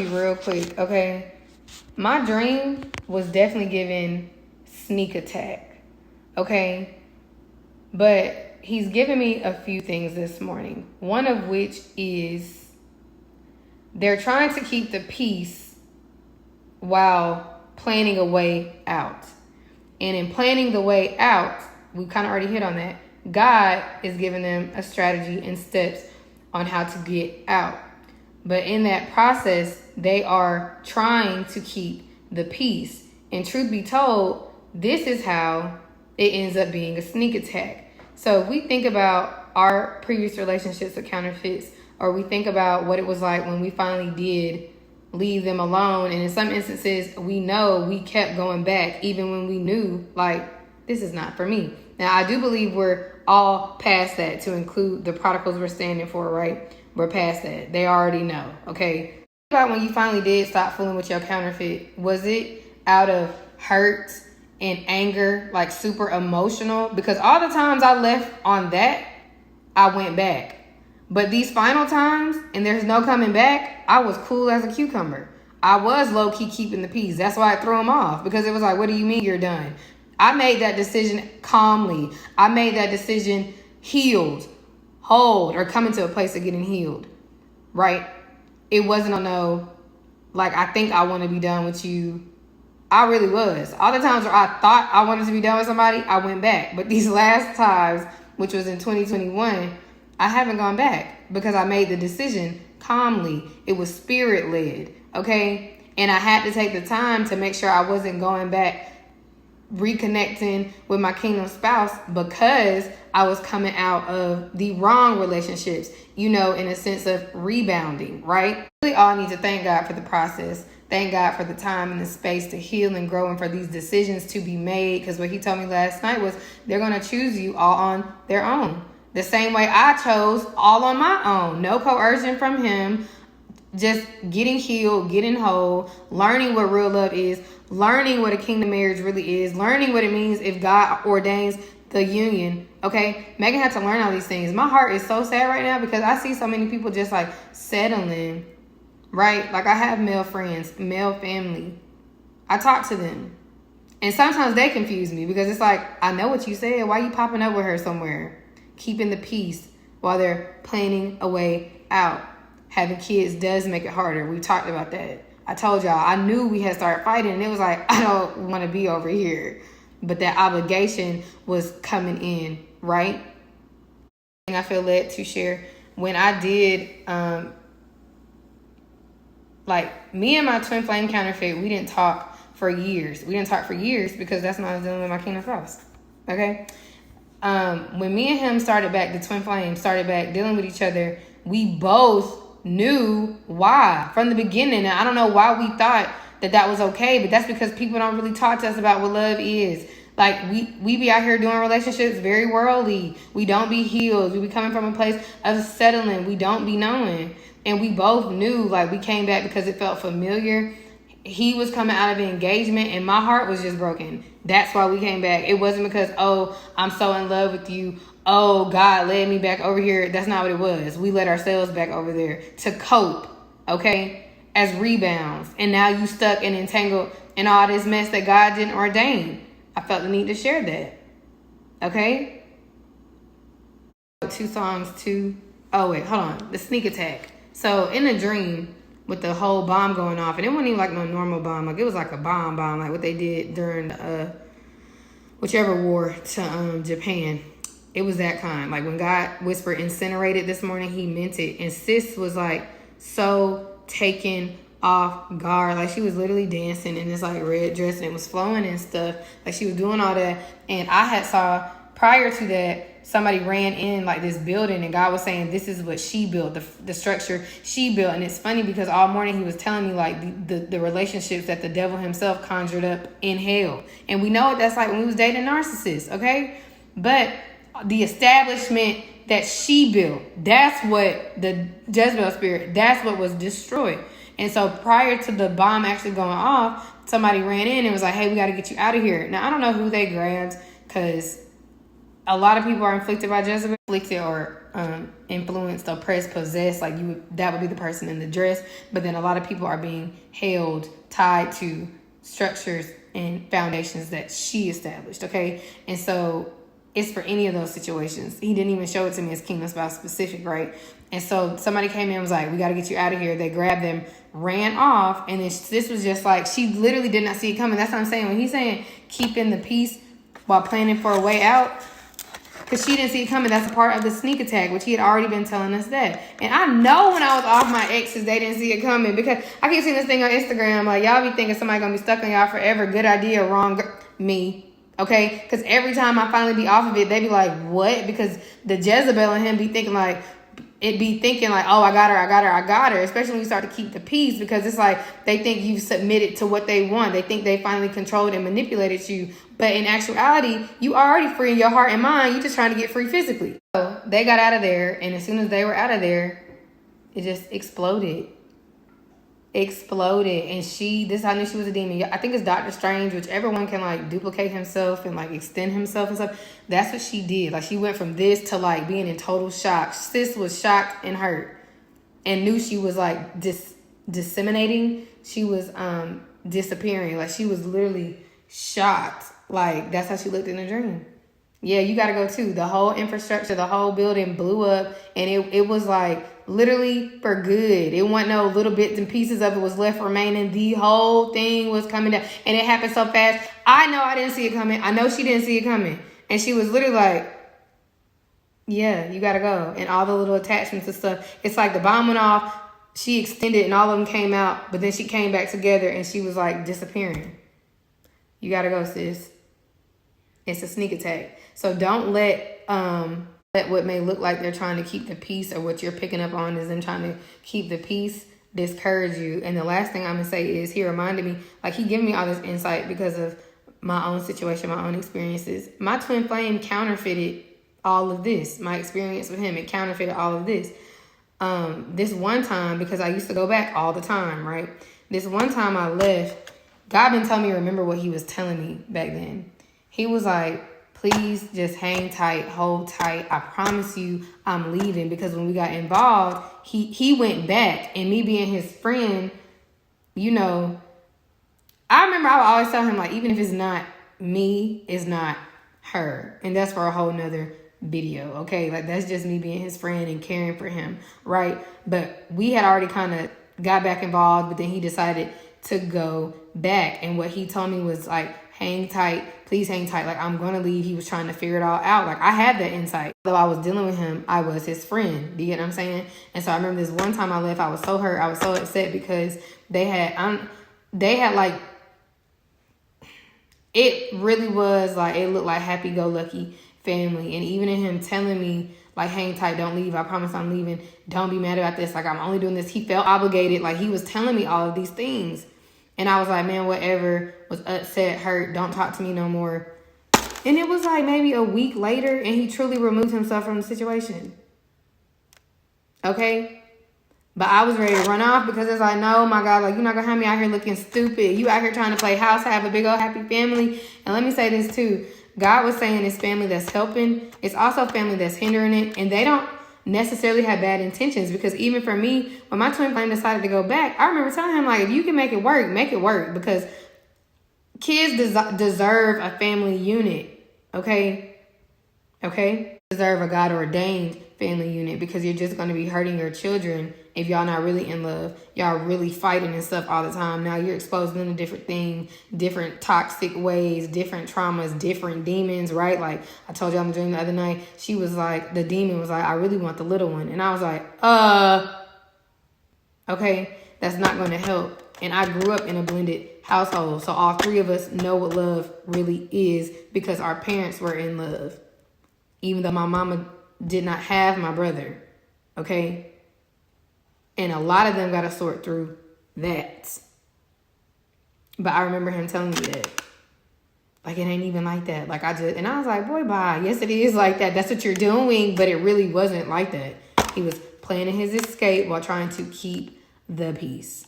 Real quick, okay? My dream was definitely given sneak attack, okay? But he's given me a few things this morning. One of which is they're trying to keep the peace while planning a way out. And in planning the way out, we kind of already hit on that. God is giving them a strategy and steps on how to get out. But in that process, they are trying to keep the peace. And truth be told, this is how it ends up being a sneak attack. So if we think about our previous relationships with counterfeits, or we think about what it was like when we finally did leave them alone. And in some instances, we know we kept going back even when we knew, like, this is not for me. Now, I do believe we're all past that, to include the prodigals we're standing for, right? We're past that. They already know, okay? About when you finally did stop fooling with your counterfeit, was it out of hurt and anger, like super emotional? Because all the times I left on that, I went back. But these final times, and there's no coming back, I was cool as a cucumber. I was low-key keeping the peace. That's why I threw him off, because it was like, what do you mean you're done? I made that decision calmly. I made that decision healed, whole, or coming to a place of getting healed, right? It wasn't like, I think I want to be done with you. I really was. All the times where I thought I wanted to be done with somebody, I went back. But these last times, which was in 2021, I haven't gone back because I made the decision calmly. It was spirit-led, okay? And I had to take the time to make sure I wasn't going back, reconnecting with my kingdom spouse, because I was coming out of the wrong relationships, in a sense of rebounding, right? Really all need to thank God for the process. Thank God for the time and the space to heal and grow, and for these decisions to be made. Because what he told me last night was they're going to choose you all on their own. The same way I chose all on my own. No coercion from him. Just getting healed, getting whole, learning what real love is, learning what a kingdom marriage really is, learning what it means if God ordains the union, okay? Megan had to learn all these things. My heart is so sad right now because I see so many people just like settling, right? Like, I have male friends, male family. I talk to them. And sometimes they confuse me because it's like, I know what you said. Why you popping up with her somewhere? Keeping the peace while they're planning a way out. Having kids does make it harder. We talked about that. I told y'all, I knew we had started fighting, and it was like, I don't want to be over here. But that obligation was coming in, right? I feel led to share. When I did, me and my twin flame counterfeit, we didn't talk for years. Because that's when I was dealing with my kingdom spouse, okay? When me and him the twin flame started back dealing with each other, we both knew why from the beginning. And I don't know why we thought that was okay, but that's because people don't really talk to us about what love is. Like, we be out here doing relationships very worldly. We don't be healed. We be coming from a place of settling. We don't be knowing. And we both knew, like, we came back because it felt familiar. He was coming out of an engagement and my heart was just broken. That's why we came back. It wasn't because, oh, I'm so in love with you. Oh, God led me back over here. That's not what it was. We led ourselves back over there to cope, okay, as rebounds. And now you stuck and entangled in all this mess that God didn't ordain. I felt the need to share that, okay? 2 songs, too. Oh, wait, hold on. The sneak attack. So in a dream with the whole bomb going off, and it wasn't even like no normal bomb. Like, it was like a bomb, like what they did during whichever war to Japan. It was that kind. Like, when God whispered incinerated this morning, he meant it. And sis was like so taken off guard. Like, she was literally dancing in this like red dress, and it was flowing and stuff. Like, she was doing all that. And I had saw prior to that, somebody ran in like this building, and God was saying this is what she built, the structure she built. And it's funny because all morning he was telling me like the relationships that the devil himself conjured up in hell. And we know what that's like when we was dating narcissists, okay? But the establishment that she built, that's what the Jezebel spirit, that's what was destroyed. And so prior to the bomb actually going off, somebody ran in and was like, hey, we got to get you out of here. Now, I don't know who they grabbed, because a lot of people are inflicted by Jezebel, inflicted or influenced, oppressed, possessed. Like that would be the person in the dress. But then a lot of people are being held, tied to structures and foundations that she established. Okay, and so it's for any of those situations. He didn't even show it to me as Kingdom Spouse specific, right? And so somebody came in and was like, we got to get you out of here. They grabbed them, ran off. And then this was just like, she literally did not see it coming. That's what I'm saying. When he's saying keeping the peace while planning for a way out, because she didn't see it coming. That's a part of the sneak attack, which he had already been telling us that. And I know when I was off my exes, they didn't see it coming, because I keep seeing this thing on Instagram. Like, y'all be thinking somebody going to be stuck on y'all forever. Good idea, wrong. Me. Okay, because every time I finally be off of it, they be like, what? Because the Jezebel and him be thinking like, oh, I got her. Especially when you start to keep the peace, because it's like they think you've submitted to what they want. They think they finally controlled and manipulated you. But in actuality, you already free in your heart and mind. You just trying to get free physically. So they got out of there, and as soon as they were out of there, it just exploded. And this I knew she was a demon. I think it's Doctor Strange, which everyone can like duplicate himself and like extend himself and stuff. That's what she did. Like, she went from this to like being in total shock. Sis was shocked and hurt and knew she was like disseminating. She was disappearing. Like, she was literally shocked. Like, that's how she looked in the dream. Yeah, you got to go too. The whole infrastructure, the whole building blew up, and it was like literally for good. It wasn't no little bits and pieces of it was left remaining. The whole thing was coming down, and it happened so fast. I know I didn't see it coming. I know she didn't see it coming. And she was literally like, yeah, you got to go. And all the little attachments and stuff. It's like the bomb went off, she extended, and all of them came out, but then she came back together, and she was like disappearing. You got to go, sis. It's a sneak attack. So don't let what may look like they're trying to keep the peace, or what you're picking up on is them trying to keep the peace, discourage you. And the last thing I'm going to say is, he reminded me, like, he gave me all this insight because of my own situation, my own experiences. My twin flame counterfeited all of this. My experience with him, it counterfeited all of this. This one time, because I used to go back all the time, right? This one time I left, God been telling me to remember what he was telling me back then. He was like, please just hang tight, hold tight. I promise you I'm leaving. Because when we got involved, he went back, and me being his friend, you know, I remember I would always tell him, like, even if it's not me, it's not her. And that's for a whole nother video, okay? Like, that's just me being his friend and caring for him, right? But we had already kind of got back involved, but then he decided to go back. And what he told me was like, hang tight, please hang tight. Like, I'm going to leave. He was trying to figure it all out. Like, I had that insight. Though I was dealing with him, I was his friend. Do you get what I'm saying? And so I remember this one time I left, I was so hurt. I was so upset because they had like, it really was like, it looked like happy-go-lucky family. And even in him telling me, like, hang tight, don't leave, I promise I'm leaving, don't be mad about this, like, I'm only doing this, he felt obligated. Like, he was telling me all of these things. And I was like, man, whatever, was upset, hurt, don't talk to me no more. And it was like maybe a week later, and he truly removed himself from the situation. Okay? But I was ready to run off, because it's like, no, my God, like, you're not going to have me out here looking stupid. You out here trying to play house, have a big old happy family. And let me say this too. God was saying it's family that's helping. It's also family that's hindering it. And they don't necessarily have bad intentions, because even for me, when my twin flame decided to go back, I remember telling him, like, if you can make it work, because kids deserve a family unit. Okay? Deserve a God ordained family unit, because you're just going to be hurting your children if y'all not really in love. Y'all really fighting and stuff all the time. Now you're exposing them to different things, different toxic ways, different traumas, different demons, right? Like I told you on the dream the other night, she was like, the demon was like, I really want the little one. And I was like, okay, that's not going to help. And I grew up in a blended household. So all three of us know what love really is, because our parents were in love. Even though my mama did not have my brother. Okay? And a lot of them got to sort through that. But I remember him telling me that. Like, it ain't even like that. Like, and I was like, boy, bye. Yes, it is like that. That's what you're doing. But it really wasn't like that. He was planning his escape while trying to keep the peace.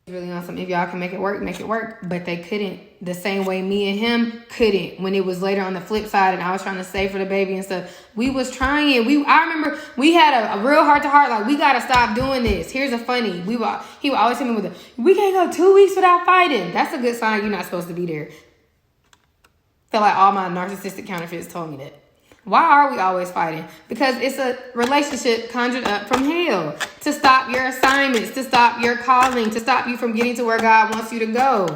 Really awesome. If y'all can make it work. But they couldn't the same way me and him couldn't when it was later on the flip side and I was trying to save for the baby and stuff. We was trying. I remember we had a real heart to heart, like, we gotta stop doing this. Here's a funny. He would always hit me with we can't go 2 weeks without fighting. That's a good sign you're not supposed to be there. Feel like all my narcissistic counterfeits told me that. Why are we always fighting? Because it's a relationship conjured up from hell to stop your assignments, to stop your calling, to stop you from getting to where God wants you to go.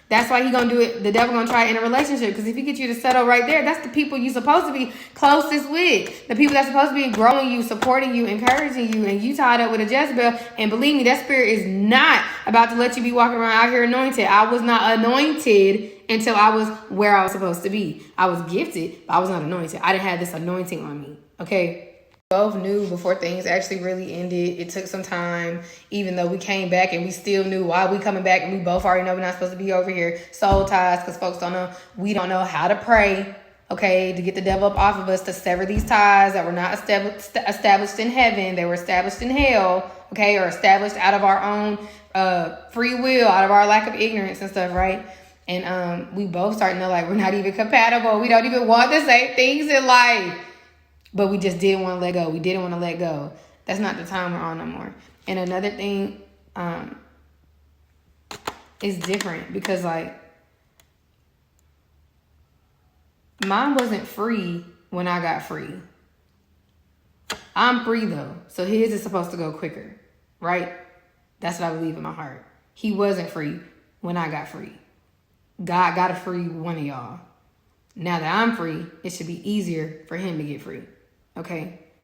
That's why he gonna do it. The devil gonna try it in a relationship. Because if he gets you to settle right there, that's the people you supposed to be closest with. The people that's supposed to be growing you, supporting you, encouraging you, and you tied up with a Jezebel. And believe me, that spirit is not about to let you be walking around out here anointed. I was not anointed until I was where I was supposed to be. I was gifted, but I was not anointed. I didn't have this anointing on me. Okay. Both knew before things actually really ended. It took some time, even though we came back and we still knew why we coming back, and we both already know we're not supposed to be over here. Soul ties, because folks don't know. We don't know how to pray, okay, to get the devil up off of us, to sever these ties that were not established in heaven. They were established in hell, okay, or established out of our own free will, out of our lack of ignorance and stuff, right? And we both starting to like, we're not even compatible. We don't even want the same things in life. But we just didn't want to let go. We didn't want to let go. That's not the time we're on no more. And another thing is different because, like, mine wasn't free when I got free. I'm free, though. So his is supposed to go quicker, right? That's what I believe in my heart. He wasn't free when I got free. God got to free one of y'all. Now that I'm free, it should be easier for him to get free. Okay?